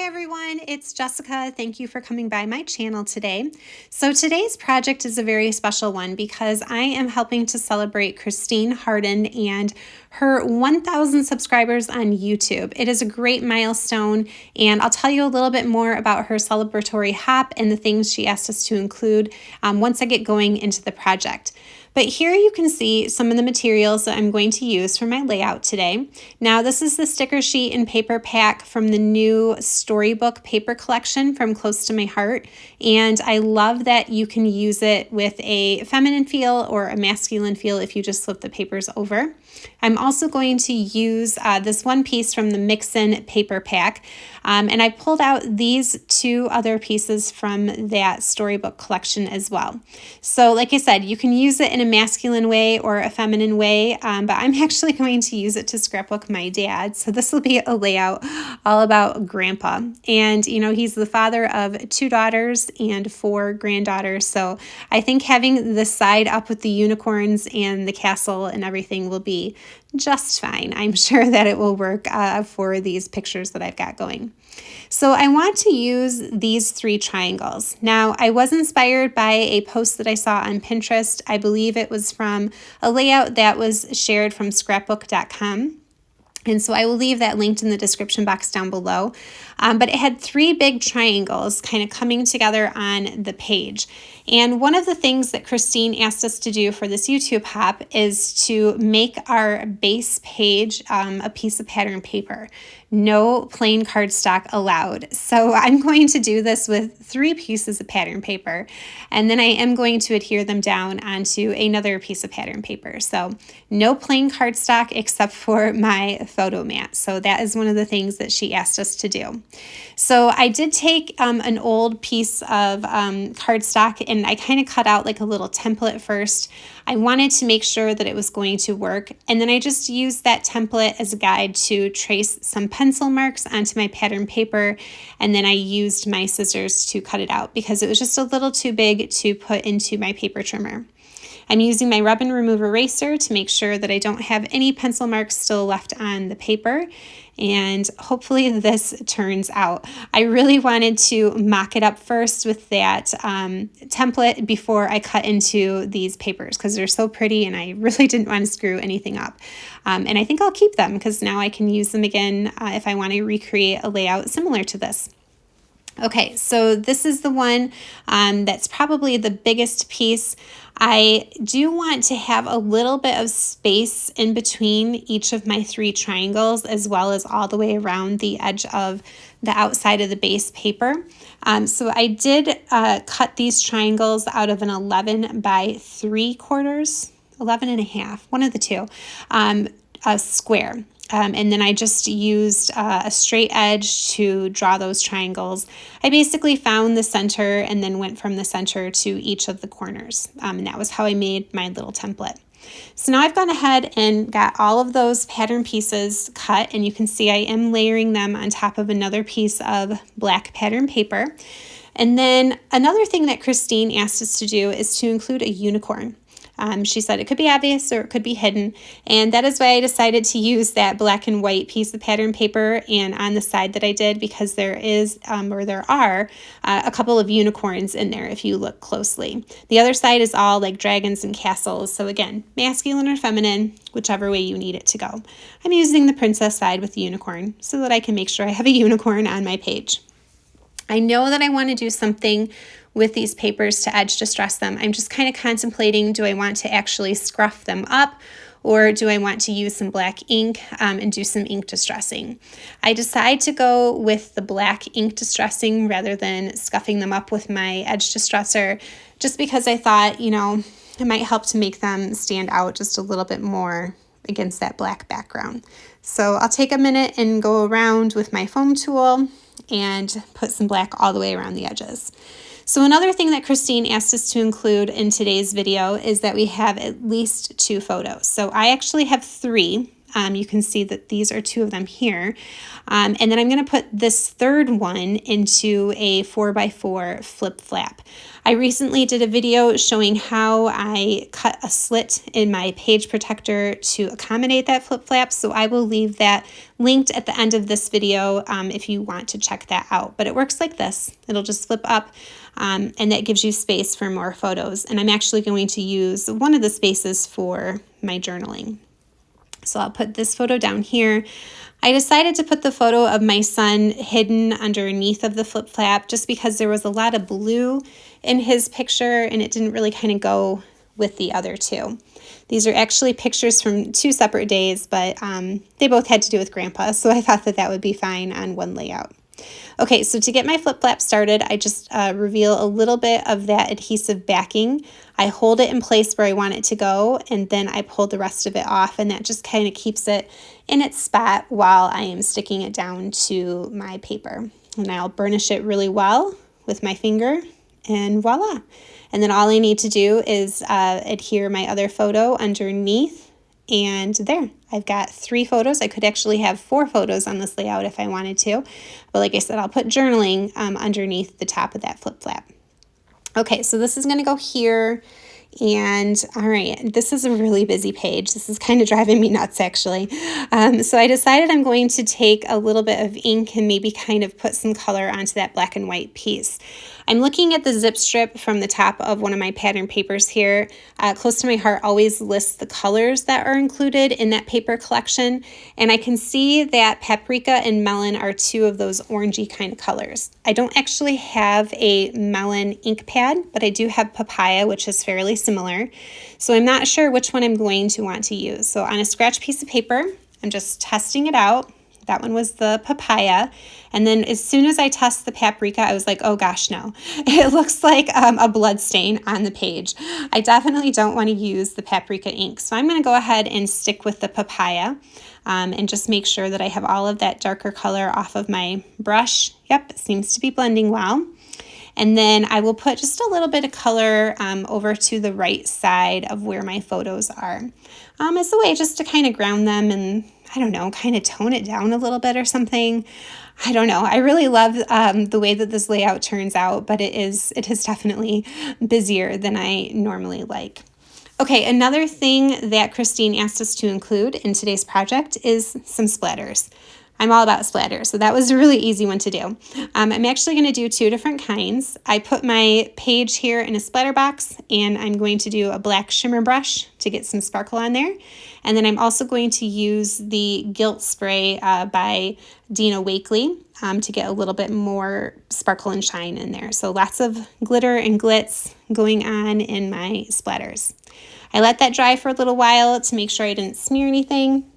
everyone, it's Jessica. Thank you for coming by my channel today. So today's project is a very special one because I am helping to celebrate Christine Harden and her 1,000 subscribers on YouTube. It is a great milestone, and I'll tell you a little bit more about her celebratory hop and the things she asked us to include once I get going into the project. But here you can see some of the materials that I'm going to use for my layout today. Now this is the sticker sheet and paper pack from the new Storybook paper collection from Close to My Heart. And I love that you can use it with a feminine feel or a masculine feel if you just flip the papers over. I'm also going to use this one piece from the Mix-In paper pack. And I pulled out these two other pieces from that Storybook collection as well. So like I said, you can use it in a masculine way or a feminine way, but I'm actually going to use it to scrapbook my dad. So this will be a layout all about Grandpa. And you know, he's the father of 2 daughters and 4 granddaughters. So I think having the side up with the unicorns and the castle and everything will be just fine. I'm sure that it will work for these pictures that I've got going. So I want to use these 3 triangles. Now, I was inspired by a post that I saw on Pinterest. I believe it was from a layout that was shared from scrapbook.com. And so I will leave that linked in the description box down below. But it had 3 big triangles kind of coming together on the page. And one of the things that Christine asked us to do for this YouTube hop is to make our base page a piece of pattern paper. No plain cardstock allowed. So I'm going to do this with 3 pieces of pattern paper, and then I am going to adhere them down onto another piece of pattern paper. So no plain cardstock except for my photo mat. So that is one of the things that she asked us to do. So I did take an old piece of cardstock, and I kind of cut out like a little template first. I wanted to make sure that it was going to work, and then I just used that template as a guide to trace some pencil marks onto my pattern paper, and then I used my scissors to cut it out because it was just a little too big to put into my paper trimmer. I'm using my rub and remove eraser to make sure that I don't have any pencil marks still left on the paper, and hopefully this turns out. I really wanted to mock it up first with that template before I cut into these papers because they're so pretty, and I really didn't want to screw anything up. And I think I'll keep them because now I can use them again if I want to recreate a layout similar to this. Okay, so this is the one that's probably the biggest piece. I do want to have a little bit of space in between each of my 3 triangles, as well as all the way around the edge of the outside of the base paper. So I did cut these triangles out of an 11 by 3/4, 11 and a half, one of the two, a square. And then I just used a straight edge to draw those triangles. I basically found the center and then went from the center to each of the corners. And that was how I made my little template. So now I've gone ahead and got all of those pattern pieces cut, and you can see I am layering them on top of another piece of black pattern paper. And then another thing that Christine asked us to do is to include a unicorn. She said it could be obvious or it could be hidden, and that is why I decided to use that black and white piece of pattern paper, and on the side that I did, because there are a couple of unicorns in there if you look closely. The other side is all like dragons and castles, so again, masculine or feminine, whichever way you need it to go. I'm using the princess side with the unicorn so that I can make sure I have a unicorn on my page. I know that I want to do something with these papers to edge distress them. I'm just kind of contemplating, do I want to actually scruff them up, or do I want to use some black ink and do some ink distressing? I decide to go with the black ink distressing rather than scuffing them up with my edge distresser, just because I thought, you know, it might help to make them stand out just a little bit more against that black background. So I'll take a minute and go around with my foam tool and put some black all the way around the edges. So another thing that Christine asked us to include in today's video is that we have at least 2 photos. So I actually have 3. You can see that these are 2 of them here. And then I'm going to put this third one into a 4x4 flip flap. I recently did a video showing how I cut a slit in my page protector to accommodate that flip flap, so I will leave that linked at the end of this video if you want to check that out. But it works like this. It'll just flip up, and that gives you space for more photos. And I'm actually going to use one of the spaces for my journaling. So I'll put this photo down here. I decided to put the photo of my son hidden underneath of the flip flap just because there was a lot of blue in his picture and it didn't really kind of go with the other 2. These are actually pictures from 2 separate days, but they both had to do with Grandpa, so I thought that that would be fine on one layout. Okay, so to get my flip flap started, I just reveal a little bit of that adhesive backing. I hold it in place where I want it to go, and then I pull the rest of it off, and that just kind of keeps it in its spot while I am sticking it down to my paper. And I'll burnish it really well with my finger, and voila. And then all I need to do is adhere my other photo underneath, and there, I've got 3 photos. I could actually have 4 photos on this layout if I wanted to. But like I said, I'll put journaling underneath the top of that flip flap. Okay, so this is going to go here. And all right, this is a really busy page. This is kind of driving me nuts, actually. So I decided I'm going to take a little bit of ink and maybe kind of put some color onto that black and white piece. I'm looking at the zip strip from the top of one of my pattern papers here. Close to My Heart always lists the colors that are included in that paper collection. And I can see that paprika and melon are 2 of those orangey kind of colors. I don't actually have a melon ink pad, but I do have papaya, which is fairly similar. So I'm not sure which one I'm going to want to use. So on a scratch piece of paper, I'm just testing it out. That one was the papaya. And then as soon as I test the paprika, I was like, oh gosh, no. It looks like a blood stain on the page. I definitely don't want to use the paprika ink. So I'm going to go ahead and stick with the papaya and just make sure that I have all of that darker color off of my brush. Yep, it seems to be blending well. And then I will put just a little bit of color over to the right side of where my photos are as a way just to kind of ground them and, I don't know, kind of tone it down a little bit or something. I don't know. I really love the way that this layout turns out, but it is definitely busier than I normally like. Okay, another thing that Christine asked us to include in today's project is some splatters. I'm all about splatters, so that was a really easy one to do. I'm actually going to do 2 different kinds. I put my page here in a splatter box, and I'm going to do a black shimmer brush to get some sparkle on there. And then I'm also going to use the Gilt Spray by Dina Wakley to get a little bit more sparkle and shine in there. So lots of glitter and glitz going on in my splatters. I let that dry for a little while to make sure I didn't smear anything.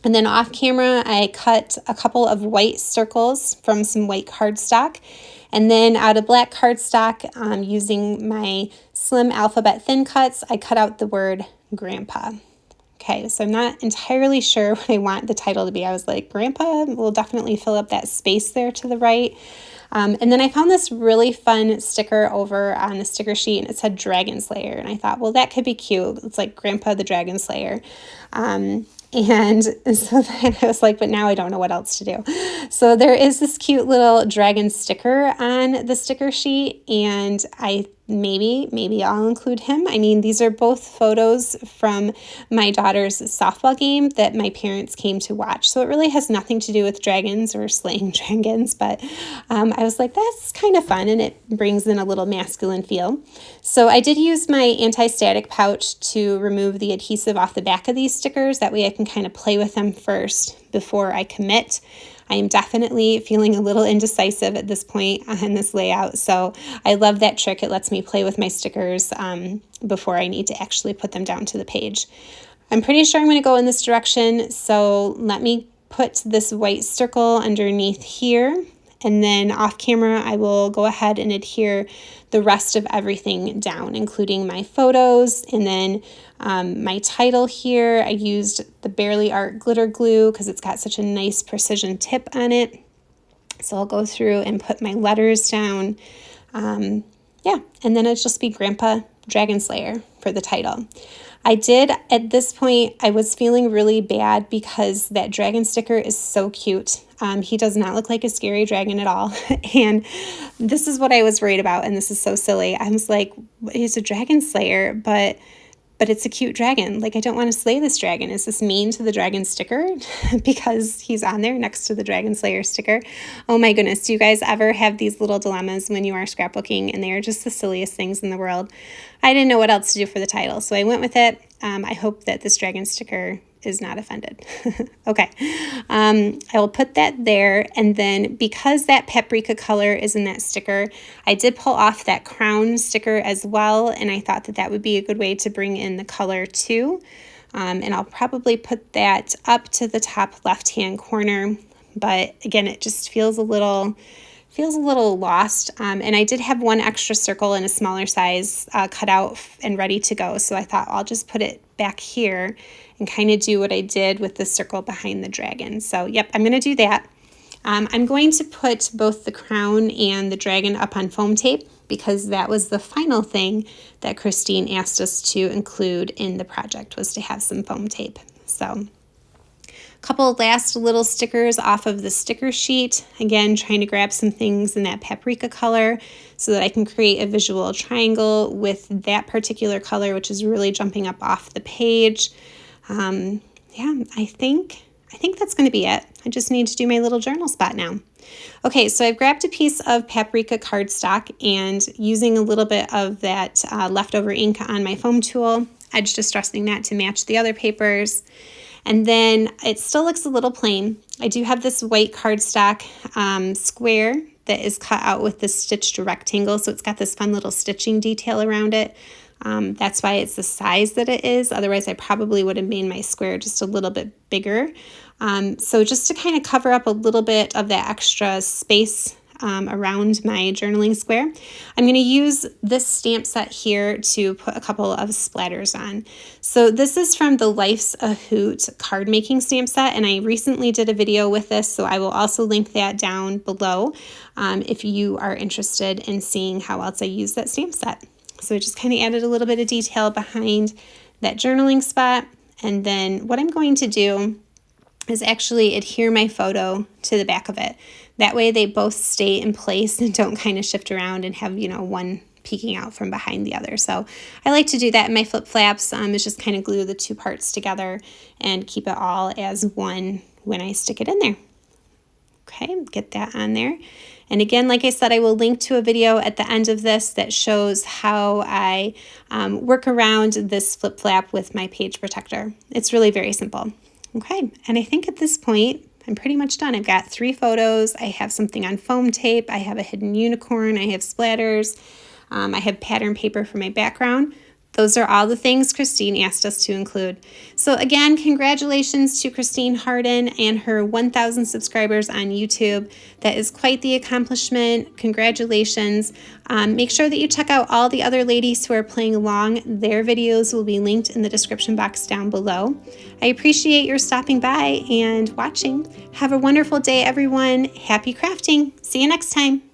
And then off camera, I cut a couple of white circles from some white cardstock. And then out of black cardstock, using my slim alphabet thin cuts, I cut out the word Grandpa. Okay, so I'm not entirely sure what I want the title to be. I was like, Grandpa will definitely fill up that space there to the right. And then I found this really fun sticker over on the sticker sheet, and it said Dragon Slayer. And I thought, well, that could be cute. It's like Grandpa the Dragon Slayer. And so then I was like, but now I don't know what else to do. So there is this cute little dragon sticker on the sticker sheet, and maybe I'll include him. I mean, these are both photos from my daughter's softball game that my parents came to watch. So it really has nothing to do with dragons or slaying dragons, but I was like, that's kind of fun, and it brings in a little masculine feel. So I did use my anti-static pouch to remove the adhesive off the back of these stickers. That way I can kind of play with them first before I commit. I am definitely feeling a little indecisive at this point on this layout, so I love that trick. It lets me play with my stickers before I need to actually put them down to the page. I'm pretty sure I'm going to go in this direction, so let me put this white circle underneath here, and then off camera I will go ahead and adhere the rest of everything down, including my photos, and then my title here. I used the Barely Art glitter glue because it's got such a nice precision tip on it. So I'll go through and put my letters down. Yeah, and then it'll just be Grandpa Dragon Slayer for the title. I did, at this point, I was feeling really bad because that dragon sticker is so cute. He does not look like a scary dragon at all. And this is what I was worried about, and this is so silly. I was like, he's a dragon slayer, but it's a cute dragon. Like, I don't want to slay this dragon. Is this mean to the dragon sticker because he's on there next to the dragon slayer sticker? Oh my goodness. Do you guys ever have these little dilemmas when you are scrapbooking, and they are just the silliest things in the world? I didn't know what else to do for the title, so I went with it. I hope that this dragon sticker is not offended. Okay, I will put that there, and then because that paprika color is in that sticker, I did pull off that crown sticker as well, and I thought that that would be a good way to bring in the color too. And I'll probably put that up to the top left-hand corner, but again, it just feels a little lost. And I did have one extra circle in a smaller size cut out and ready to go. So I thought I'll just put it back here and kind of do what I did with the circle behind the dragon. So yep, I'm going to do that. I'm going to put both the crown and the dragon up on foam tape because that was the final thing that Christine asked us to include in the project, was to have some foam tape. So couple last little stickers off of the sticker sheet. Again, trying to grab some things in that paprika color so that I can create a visual triangle with that particular color, which is really jumping up off the page. Yeah, I think that's going to be it. I just need to do my little journal spot now. Okay, so I've grabbed a piece of paprika cardstock, and using a little bit of that leftover ink on my foam tool, edge distressing that to match the other papers. And then it still looks a little plain. I do have this white cardstock square that is cut out with this stitched rectangle, so it's got this fun little stitching detail around it. That's why it's the size that it is. Otherwise, I probably would have made my square just a little bit bigger. So just to kind of cover up a little bit of that extra space around my journaling square, I'm going to use this stamp set here to put a couple of splatters on. So this is from the Life's a Hoot card making stamp set, and I recently did a video with this, so I will also link that down below if you are interested in seeing how else I use that stamp set. So I just kind of added a little bit of detail behind that journaling spot, and then what I'm going to do is actually adhere my photo to the back of it. That way they both stay in place and don't kind of shift around and have, one peeking out from behind the other. So I like to do that in my flip flaps, is just kind of glue the two parts together and keep it all as one when I stick it in there. Okay, get that on there. And again, like I said, I will link to a video at the end of this that shows how I work around this flip flap with my page protector. It's really very simple. Okay, and I think at this point, I'm pretty much done. I've got 3 photos. I have something on foam tape. I have a hidden unicorn. I have splatters. I have pattern paper for my background. Those are all the things Christine asked us to include. So again, congratulations to Christine Harden and her 1,000 subscribers on YouTube. That is quite the accomplishment. Congratulations. Make sure that you check out all the other ladies who are playing along. Their videos will be linked in the description box down below. I appreciate your stopping by and watching. Have a wonderful day, everyone. Happy crafting. See you next time.